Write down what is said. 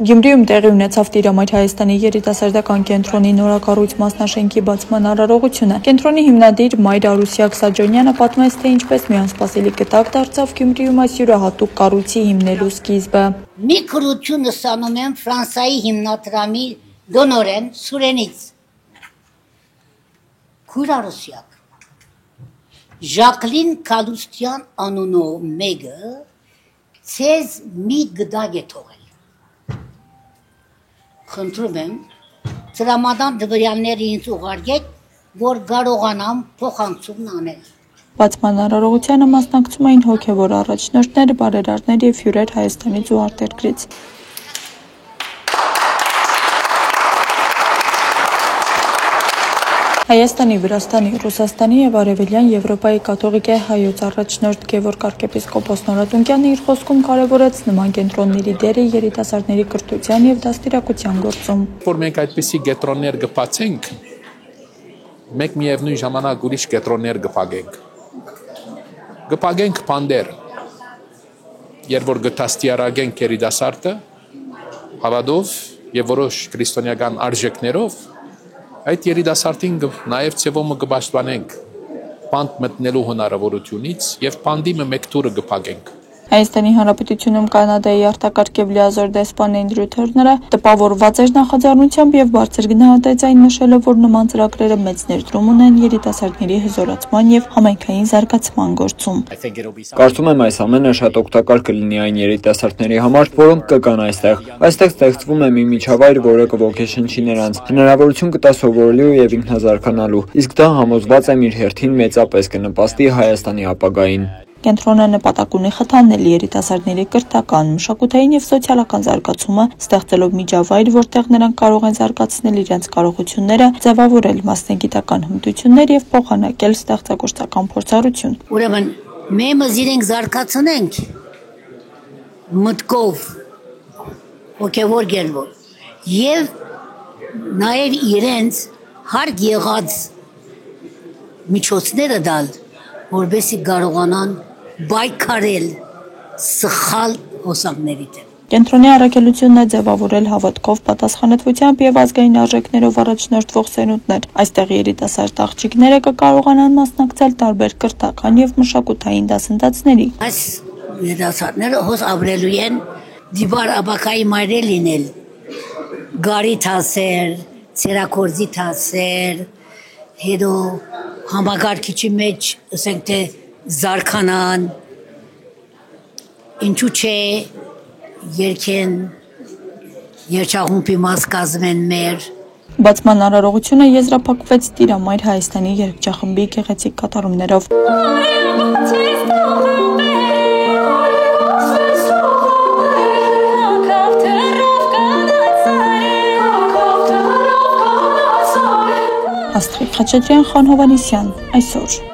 Գյումրիում տեղի ունեցավ Տիրամայր Հայաստանի երիտասարդական կենտրոնի նորակառույց մասնաշենքի բացման արարողությունը։ Կենտրոնի հիմնադիր Մայր Արուսյակ Սաջոնյանը պատմեց, թե ինչպես մի անսպասելի գտակ դարձավ Գյումրիում այս յուրահատուկ կառույցի հիմնելու սկիզբը։ Մի քրություն ստանում եմ Ֆրանսիայի հիմնադրամի դոնորեն Սուրենից։ Քույր Արուսյակ Ժակլին Կալուստյան անունով մեկը ցեզ մի գդակ է թողել։ Խնդրում եմ, տրամադան դվրանները ինձ ուղարկեք, որ կարողանամ փոխանցումն անել։ Բացման արարողությանը մասնակցում էին հոգևոր առաջնորդներ, բարերարներ և հյուրեր Հայաստանից ու արտերկրից։ Հայաստանի, Վրաստանի, Ռուսաստանի և Արևելյան Եվրոպայի կաթողիկե հայոց առաջնորդ Գևորգ arczepiskopos Նորատունկյանը իր խոսքում կարևորեց նման կենտրոնների դերը երիտասարդների կրթության և դաստիարակության գործում։ Որ մենք այդպիսի կենտրոններ կբացենք, մենք միևնույն ժամանակ ուրիշ կենտրոններ կփակենք բանդեր, երբ որ կդաստիարակենք երիտասարդը հավատով և որոշ քրիստոնեական արժեքներով, այդ երիտասարդին նաև ցևոմը կպաշտպանենք բանդ մտնելու հնարավորությունից և բանդի մեկ տուրը կփակենք։ Հայաստանի Հանրապետությունում Կանադայի արտակարգ և լիազոր դեսպան Էնդրյու Թերները տպավորված էր նախաձեռնությամբ և բարձր գնահատեց այն, նշելով, որ նման ծրագրերը մեծ ներդրում ունեն երիտասարդների հզորացման և համայնքային զարգացման գործում։ Կարծում եմ, այս ամենը շատ օգտակար կլինի այն երիտասարդների համար, որոնք կգան այստեղ։ Այստեղ ստեղծվում է մի միջավայր, որը կոգեշնչի նրանց, հնարավորություն կտա սովորելու և ինքնազարգանալու, իսկ դա համոզված եմ իր հերթին մեծապես կնպաստի Հայաստանի ապագային։ Կենտրոնը նպատակ ունի խթանել երիտասարդների կրթական, մշակութային և սոցիալական զարգացումը, ստեղծելով միջավայր, որտեղ նրանք կարող են զարգացնել իրենց կարողությունները, ձևավորել մասնագիտական հմտություններ և փոխանակել ստեղծագործական փորձառություն։ Ուրեմն մեմս իրենք զարգացնենք մտքով, հոգևոր գերվով և նաև իրենց հարկ եղած միջոցները դալ, որպեսզի կարողանան բայկարել սխալ հոսանքների դեմ։ Կենտրոնի առաքելությունն է ձևավորել հավատքով, պատասխանատվությամբ և ազգային արժեքներով առաջնորդվող սերունդներ։ Այստեղ երիտասարդ աղջիկները կկարողանան մասնակցել տարբեր կրթական և մշակութային դասընթացների։ Այս երիտասարդները հոս ապրելու են դիբար աբակայի մայրեր լինել, գարի թասեր, ցերակորձի թասեր, հետո համագարկիչի մեջ ասենք թե զարքանան, ինչու չէ երկեն երջախումբի մաս կազմեն մեր։ Բացման արարողությունը եզրափակվեց Տիրամայր Հայաստանի երգչախմբի գեղեցիկ կատարումներով։ Աստղիկ Խաչատրյան, Խան Հովհաննիսյան, այսօր։